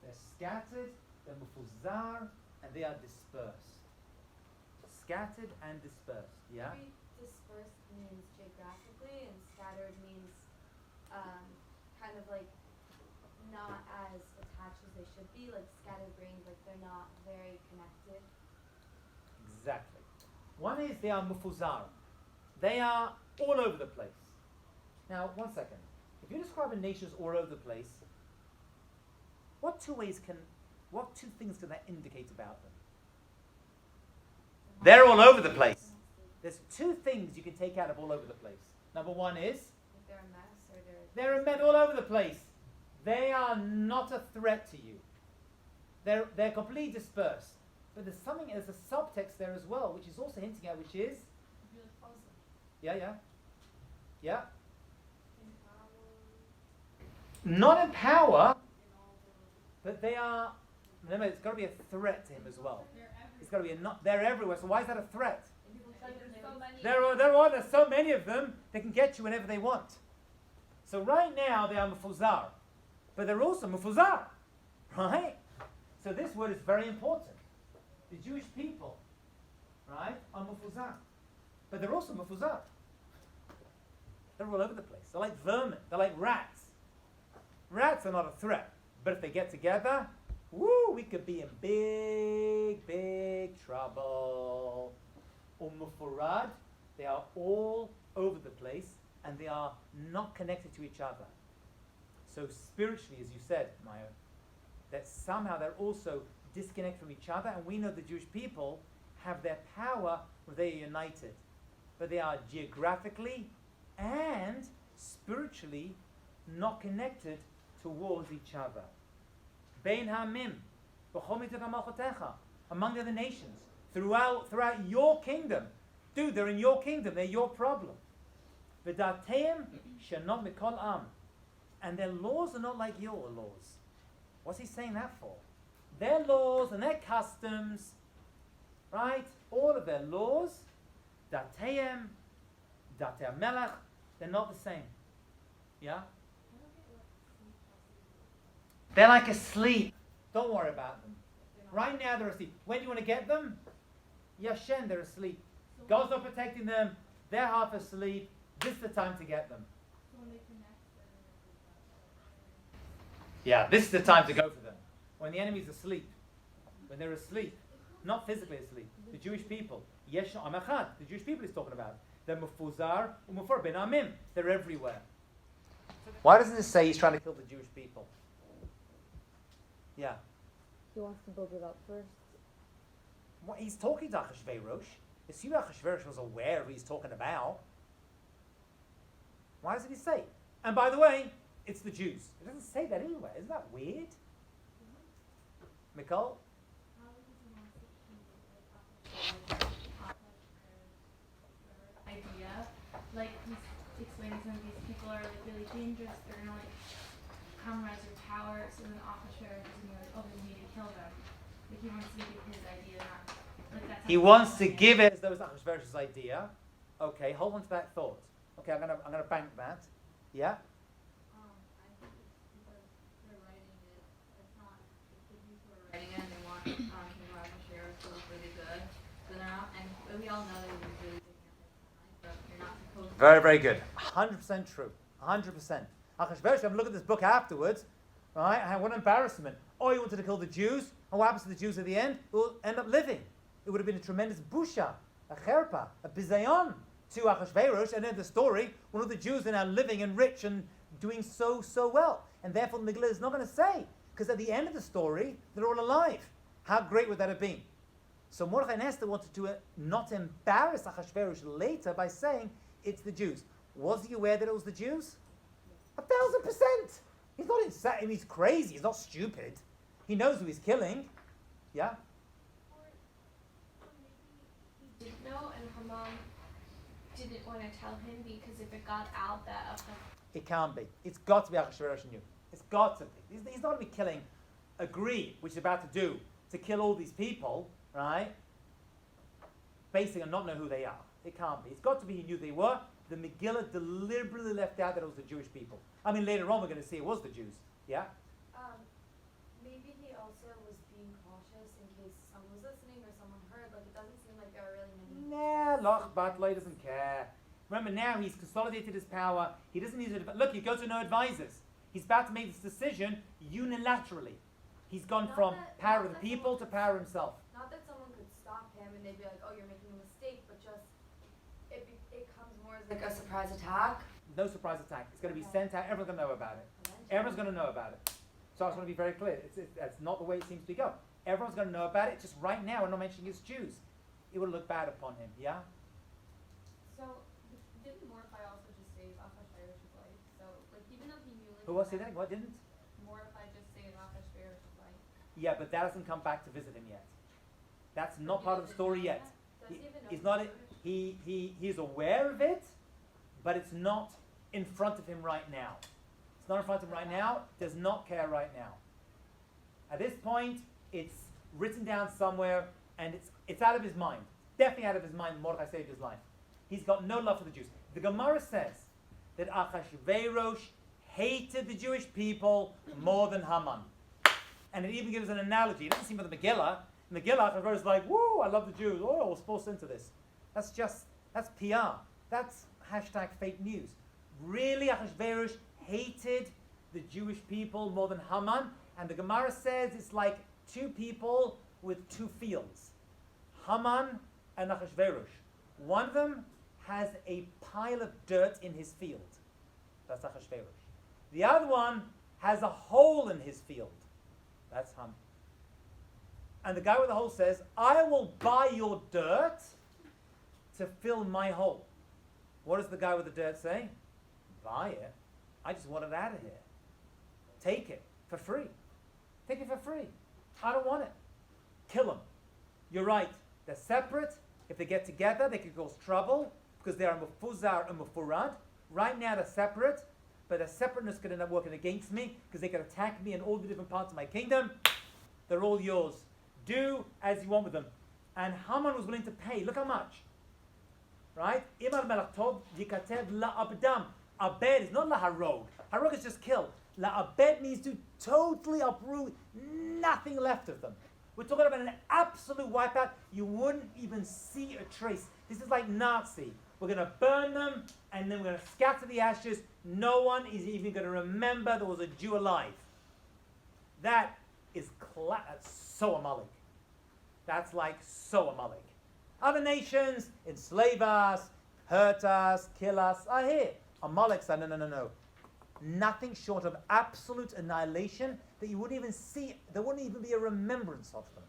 They're scattered, they're mufuzar, and they are dispersed. Scattered and dispersed. Yeah? Maybe dispersed means geographically, and scattered means kind of like not as attached as they should be, like scattered grains, like they're not very connected. Exactly. One is they are mufuzar. They are all over the place. Now, one second. If you describe a nation as all over the place, what two things can that indicate about them? They're all over the place. There's two things you can take out of all over the place. Number one is If they're a mess or they're a men all over the place. They are not a threat to you. They're completely dispersed. But there's a subtext there as well, which is also hinting at, which is yeah. Not in power, but they are. Remember, it's got to be a threat to him as well. It's got to be they're everywhere. So why is that a threat? There's so many of them. They can get you whenever they want. So right now they are mufuzar, but they're also mufuzar, right? So this word is very important. The Jewish people, right, are mufuzar, but they're also mufuzar. They're all over the place. They're like vermin. They're like rats. Rats are not a threat, but if they get together, we could be in big, big trouble. Mufurad, they are all over the place, and they are not connected to each other. So spiritually, as you said, Maya, that somehow they're also disconnected from each other, and we know the Jewish people have their power when they are united. But they are geographically and spiritually not connected towards each other. Bein hamim, among the other nations, throughout your kingdom. Dude, they're in your kingdom, they're your problem. V'dateim shenot mikol am. And their laws are not like your laws. What's he saying that for? Their laws and their customs, right? All of their laws, dateim, datei melech, they're not the same. Yeah? They're like asleep. Don't worry about them. Right now they're asleep. When do you want to get them? Yashen, they're asleep. God's not protecting them. They're half asleep. This is the time to get them. Yeah, this is the time to go for them. When the enemy's asleep. When they're asleep. Not physically asleep. The Jewish people. Yesh amachad. The Jewish people he's talking about. They're mufuzar umufar ben amim. They're everywhere. Why doesn't it say he's trying to kill the Jewish people? Yeah. He wants to build it up first. Well, he's talking to Achashverosh. Assume Achashverosh was aware of what he's talking about. Why doesn't he say? And by the way, it's the Jews. It doesn't say that anywhere. Isn't that weird? Mikol? Idea, like he's explaining some of these people are like really dangerous. They're gonna like compromise your power. So then Achashverosh is gonna be like, oh, we need to kill them. Like he wants to give his idea, not like that's. He wants to give it as though it's Achashverosh's idea. Okay, hold on to that thought. Okay, I'm gonna bank that. Yeah. I think it's because they're writing it. It's not the Jews who are writing it. And they want King Achashverosh to look really good. So they're not, and we all know that he's really taking up his time, but you're not supposed to. Very, very good. 100% true. 100%. Achashverosh, have a look at this book afterwards. Right? And what an embarrassment. Oh, he wanted to kill the Jews. And what happens to the Jews at the end? Will end up living. It would have been a tremendous busha, a cherpa, a bizayon to Achashverosh. And then the story, one of the Jews are now living and rich and doing so well. And therefore the Megillah is not going to say. Because at the end of the story, they're all alive. How great would that have been? So Mordechai and Esther wanted to not embarrass Achashverosh later by saying it's the Jews. Was he aware that it was the Jews? 1,000%. He's not insane. He's crazy. He's not stupid. He knows who he's killing. Yeah? Or maybe he didn't know and Haman didn't want to tell him because if it got out that It can't be. It's got to be Achashverosh knew. It's got to be. He's not going to be killing agree, which he's about to do, to kill all these people, right? Basically, and not know who they are. It can't be. It's got to be he knew they were. The Megillah deliberately left out that it was the Jewish people. I mean, later on we're going to see it was the Jews. Yeah? Maybe he also was being cautious in case someone was listening or someone heard. Like, it doesn't seem like there are really many. Nah, Loch Batley doesn't care. Remember, now he's consolidated his power. He doesn't need to. Look, he goes to no advisors. He's about to make this decision unilaterally. He's gone Not from that- power not of the that people to someone power himself. Not that someone could stop him and they'd be like, "Oh, you're making a mistake," but just it comes more as like a surprise attack. No surprise attack. It's going to be Okay. sent out. Everyone's going to know about it. Everyone's going to know about it. So I just want to be very clear. That's not the way it seems to go. Everyone's going to know about it. Just right now, we're not mentioning it's Jews. It would look bad upon him. Yeah? So, didn't Mordechai also just save Achashverosh's life? So, like, even though he knew, like, Who was he then? What didn't? Mordechai just saved Achashverosh's life. Yeah, but that hasn't come back to visit him yet. That's not part of the story yet. Does he even know? He's not. He's aware of it, but it's not in front of him right now. It's not in front of him right now. Does not care right now. At this point, it's written down somewhere, and it's out of his mind. Definitely out of his mind. Mordechai saved his life. He's got no love for the Jews. The Gemara says that Achashverosh hated the Jewish people more than Haman, and it even gives an analogy. It doesn't seem from the Megillah. Megillah, Achashverosh is like, "Woo, I love the Jews. Oh, we're forced into this." That's PR. That's hashtag fake news. Really, Achashverosh hated the Jewish people more than Haman, and the Gemara says it's like two people with two fields. Haman and Achashverosh. One of them has a pile of dirt in his field. That's Achashverosh. The other one has a hole in his field. That's Haman. And the guy with the hole says, "I will buy your dirt to fill my hole." What does the guy with the dirt say? Buy it? I just want it out of here. Take it for free. Take it for free. I don't want it. Kill them. You're right. They're separate. If they get together, they could cause trouble because they are mufuzar and mufurad. Right now they're separate, but their separateness could end up working against me because they could attack me in all the different parts of my kingdom. They're all yours. Do as you want with them. And Haman was willing to pay. Look how much. Right? Imar melach tov yikatev la'abdam. Abed is not laharog. Harog is just kill. La'abed means to totally uproot, nothing left of them. We're talking about an absolute wipeout. You wouldn't even see a trace. This is like Nazi. We're going to burn them, and then we're going to scatter the ashes. No one is even going to remember there was a Jew alive. That is that's so Amalek. That's like so Amalek. Other nations enslave us, hurt us, kill us. I hear. Amalek said, no. Nothing short of absolute annihilation that you wouldn't even see. There wouldn't even be a remembrance of them.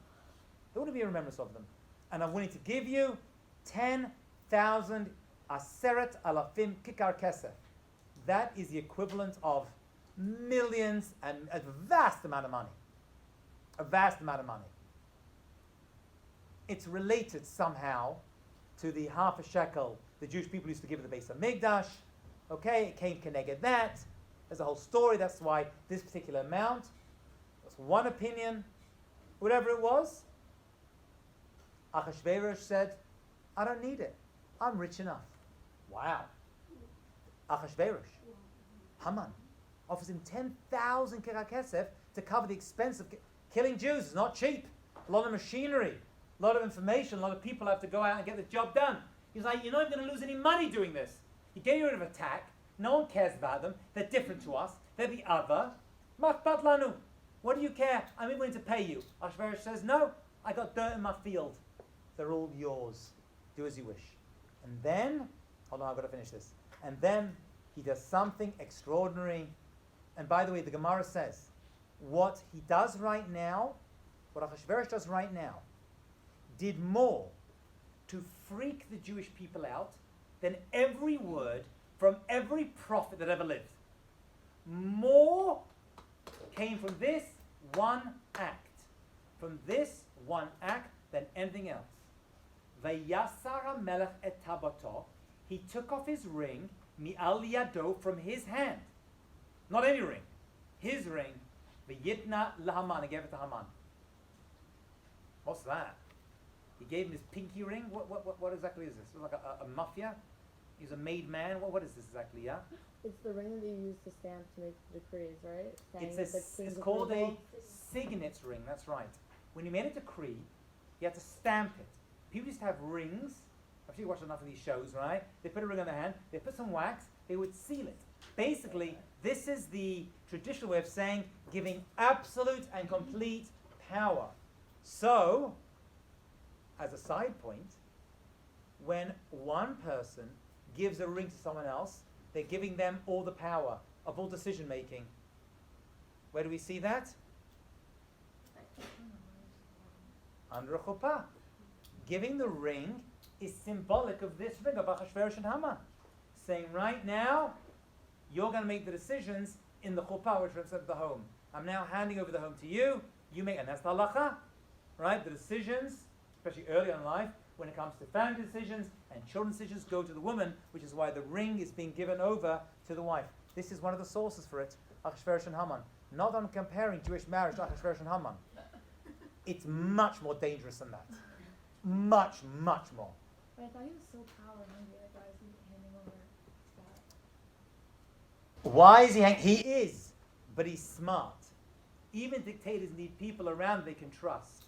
There wouldn't be a remembrance of them. And I'm willing to give you 10,000 aseret alafim kikar kesef. That is the equivalent of millions and a vast amount of money. A vast amount of money. It's related somehow to the half a shekel the Jewish people used to give at the Beis HaMikdash. Okay, it came connected that. There's a whole story. That's why this particular amount. That's one opinion. Whatever it was, Achashverosh said, "I don't need it. I'm rich enough." Wow. Achashverosh, Haman, offers him 10,000 kekar kesef to cover the expense of killing Jews. It's not cheap. A lot of machinery, a lot of information, a lot of people have to go out and get the job done. He's like, "You're not going to lose any money doing this. You get rid of attack. No one cares about them. They're different to us. They're the other. Machbat lanu. What do you care? I'm willing to pay you." Achashverosh says, "No, I got dirt in my field. They're all yours. Do as you wish." And then, hold on, I've got to finish this. And then he does something extraordinary. And by the way, the Gemara says, what he does right now, what Achashverosh does right now, did more to freak the Jewish people out than every word from every prophet that ever lived. More came from this one act. From this one act than anything else. Vayasar HaMelech et tabato. He took off his ring, mi'al yado, from his hand. Not any ring. His ring. V'yitna lahaman. He gave it to Haman. What's that? He gave him his pinky ring. What exactly is this? It was like a mafia. He's a made man. What is this exactly? Yeah. It's the ring that you use to stamp to make the decrees, right? It's called a signet ring. That's right. When you made a decree, you had to stamp it. People used to have rings. I'm sure you watched enough of these shows, right? They put a ring on their hand. They put some wax. They would seal it. Basically, this is the traditional way of saying giving absolute and complete power. So, as a side point, when one person gives a ring to someone else, they're giving them all the power of all decision making. Where do we see that? Under a chuppah. Giving the ring is symbolic of this ring of Achashverosh and Haman. Saying right now, you're going to make the decisions in the chuppah, which represents the home. I'm now handing over the home to you. You make, and that's the halacha, right? The decisions, especially early in life, when it comes to family decisions and children's decisions, go to the woman, which is why the ring is being given over to the wife. This is one of the sources for it, Achashverosh and Haman. Not on comparing Jewish marriage to Achashverosh and Haman. It's much more dangerous than that. Much, much more. But I thought he was so power hungry. Like, why is he handing over that? Why is he He is, but he's smart. Even dictators need people around they can trust.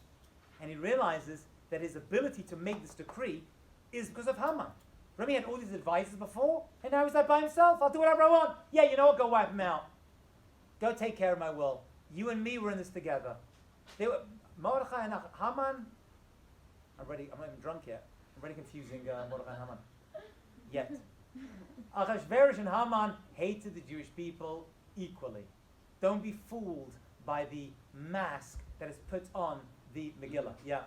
And he realizes that his ability to make this decree is because of Haman. Remember, he had all these advisors before, and now he's like by himself. I'll do whatever I want. Yeah, you know what? Go wipe him out. Go take care of my will. You and me were in this together. They were Mordechai and Haman. I'm not even drunk yet. I'm already confusing Mordechai and Haman. Yet. Achashverosh and Haman hated the Jewish people equally. Don't be fooled by the mask that is put on the Megillah. Yeah.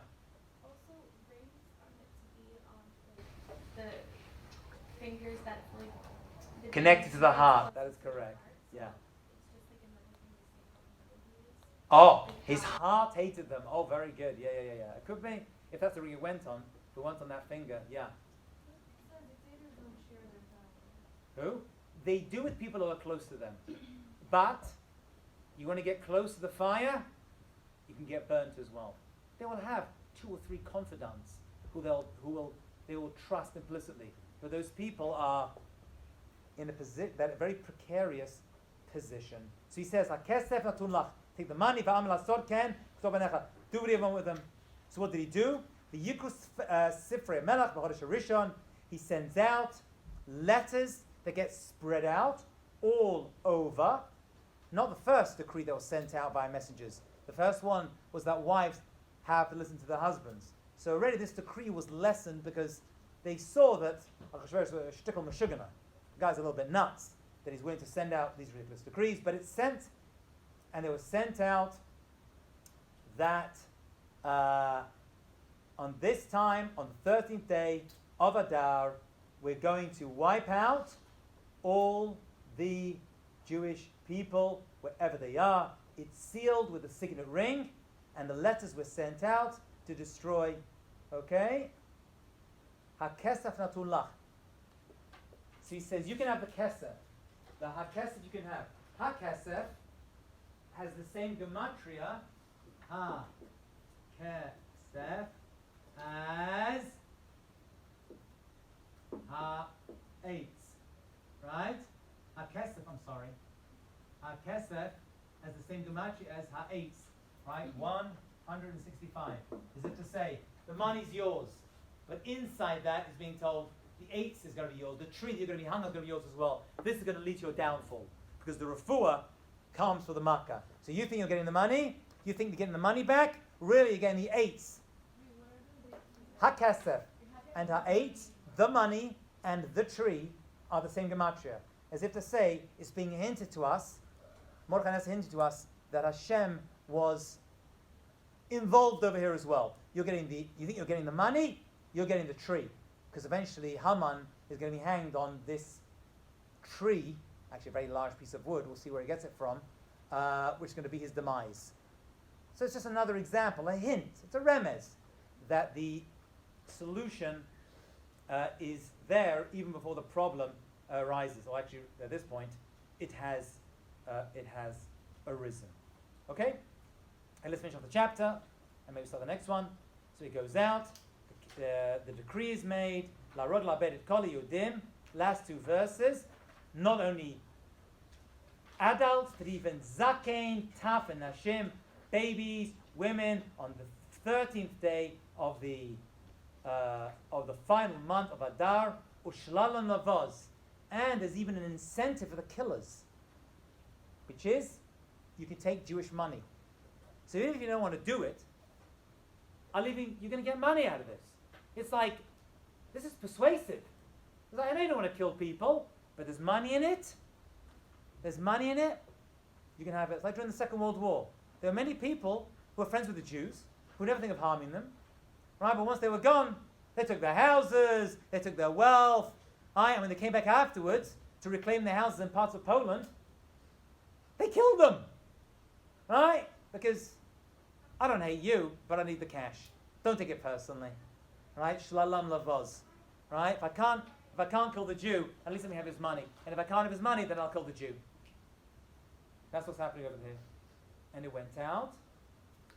Also, rings are meant to be on the fingers that like the Connected to the heart. That is correct. Yeah. It's just like another thing to say how Oh, his heart hated them. Oh, very good. Yeah. It could be. If that's the ring it went on. If it went on that finger. Yeah. So dictators don't share their power. Who? They do with people who are close to them. But you want to get close to the fire, you can get burnt as well. They will have 2 or 3 confidants who they will trust implicitly. But those people are in that very precarious position. So he says, "Hakesef natun lach." Take the money, va'amel asod ken, k'tov b'necha. Do what you want with them. So what did he do? The Yikrus Sifrei Melach b'chodesh Rishon. He sends out letters that get spread out all over. Not the first decree that was sent out by messengers. The first one was that wives have to listen to their husbands. So already this decree was lessened because they saw that Achashverosh was a shtickle meshugana. The guy's a little bit nuts that he's willing to send out these ridiculous decrees. But it's sent, and it was sent out that on this time, on the 13th day of Adar, we're going to wipe out all the Jewish people, wherever they are. It's sealed with a signet ring, and the letters were sent out to destroy. Okay? Ha-kesef natun lach. So he says, you can have the kesef. The ha-kesef you can have. Ha-kesef has the same gematria, ha-kesef, as ha-eitz. Right? Ha-kesef, I'm sorry. Ha-kesef has the same gematria as ha-eitz. Right? 165. Is it to say, the money's yours, but inside that is being told, the eitz is going to be yours, the tree that you're going to be hung on is going to be yours as well. This is going to lead to your downfall, because the refuah comes for the makkah. So you think you're getting the money, you think you're getting the money back, really you're getting the eitz. Ha-kesef and ha-eitz, the money and the tree, are the same gematria. As if to say, it's being hinted to us, Mordechai has hinted to us, that Hashem was involved over here as well. You think you're getting the money, you're getting the tree. Because eventually Haman is going to be hanged on this tree, actually a very large piece of wood, we'll see where he gets it from, which is going to be his demise. So it's just another example, a hint, it's a remez, that the solution is there even before the problem arises, or actually at this point, it has arisen. Okay? And let's finish off the chapter, and maybe start the next one. So he goes out, the decree is made, La Rod La Bedet Koli Yudim, last two verses, not only adults, but even Zakein, Taf, and Nashim, babies, women, on the 13th day of the final month of Adar, Ushlalan Lavaz, and there's even an incentive for the killers, which is you can take Jewish money. So even if you don't want to do it, you're going to get money out of this. It's like, this is persuasive. It's like, I know you don't want to kill people, but there's money in it. There's money in it. You can have it. It's like during the Second World War. There were many people who were friends with the Jews, who would never think of harming them. Right? But once they were gone, they took their houses, they took their wealth. Right? And when they came back afterwards to reclaim their houses in parts of Poland, they killed them. Right? Because I don't hate you, but I need the cash. Don't take it personally. Right? Shlalam lavaz. Right? If I can't kill the Jew, at least let me have his money. And if I can't have his money, then I'll kill the Jew. That's what's happening over here. And it went out.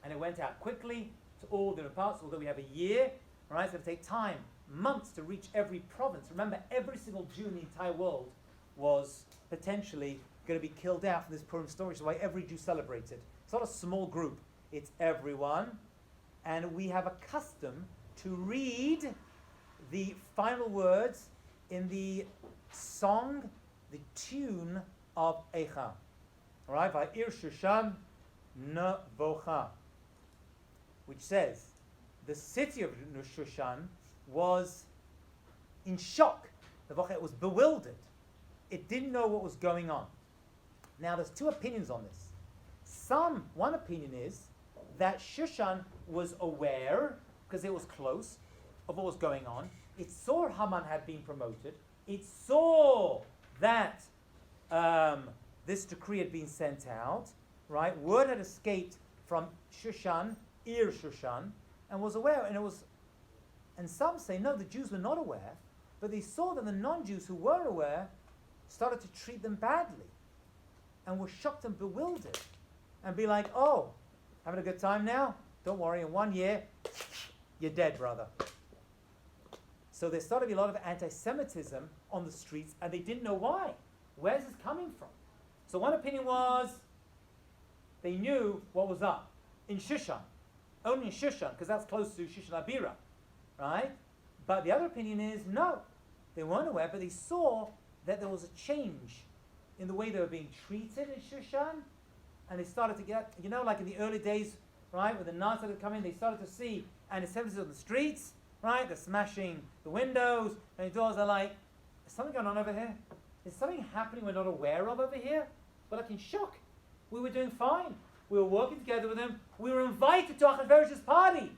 And it went out quickly to all different parts, although we have a year. Right? It's going to take time, months to reach every province. Remember, every single Jew in the entire world was potentially going to be killed out from this Purim story. Which is why every Jew celebrated. It's not a small group. It's everyone. And we have a custom to read the final words in the song, the tune of Eicha. All right, Va'ir Shushan Nevocha, which says the city of Shushan was in shock. It was bewildered. It didn't know what was going on. Now, there's two opinions on this. One opinion is that Shushan was aware, because it was close, of what was going on. It saw Haman had been promoted. It saw that this decree had been sent out. Right, word had escaped from Shushan, Shushan, and was aware. And some say no, the Jews were not aware, but they saw that the non-Jews who were aware started to treat them badly, and were shocked and bewildered, and be like, "Oh, having a good time now? Don't worry, in 1 year, you're dead, brother." So there started to be a lot of anti-Semitism on the streets, and they didn't know why. Where's this coming from? So one opinion was they knew what was up in Shushan, only in Shushan, because that's close to Shushan Abira, right? But the other opinion is no, they weren't aware, but they saw that there was a change in the way they were being treated in Shushan, and they started to get, like in the early days, right, when the Nazis started coming, they started to see anti-Semitism on the streets, right? They're smashing the windows, and the doors are like, is something going on over here? Is something happening we're not aware of over here? We're like in shock. We were doing fine. We were working together with them. We were invited to Achashverosh's party.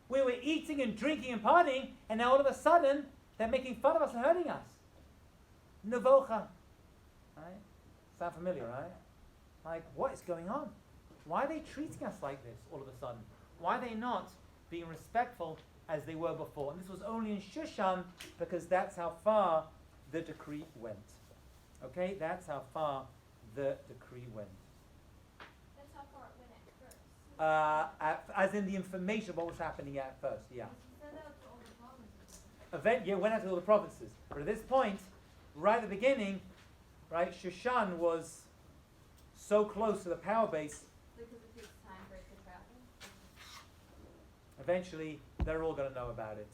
We were eating and drinking and partying, and now all of a sudden, they're making fun of us and hurting us. Nevocha. Right? Sound familiar, right? Like, what is going on? Why are they treating us like this all of a sudden? Why are they not being respectful as they were before? And this was only in Shushan, because that's how far the decree went. Okay? That's how far the decree went. That's how far it went at first. As in the information of what was happening at first, yeah. He sent out to all the provinces. Went out to all the provinces. But at this point, right at the beginning, right, Shushan was so close to the power base, Because it takes time for it to travel. eventually they're all going to know about it.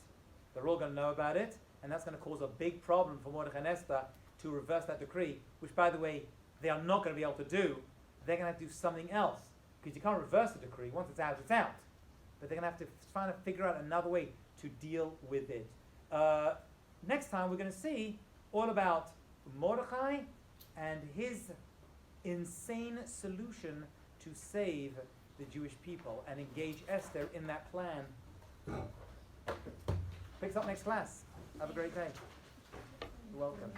They're all going to know about it, and that's going to cause a big problem for Mordechai and Esther to reverse that decree, which, by the way, they are not going to be able to do. They're going to have to do something else, because you can't reverse the decree. Once it's out, it's out. But they're going to have to try to figure out another way to deal with it. Next time, we're going to see all about Mordechai and his insane solution to save the Jewish people and engage Esther in that plan. Picks up next class. Have a great day. You're welcome.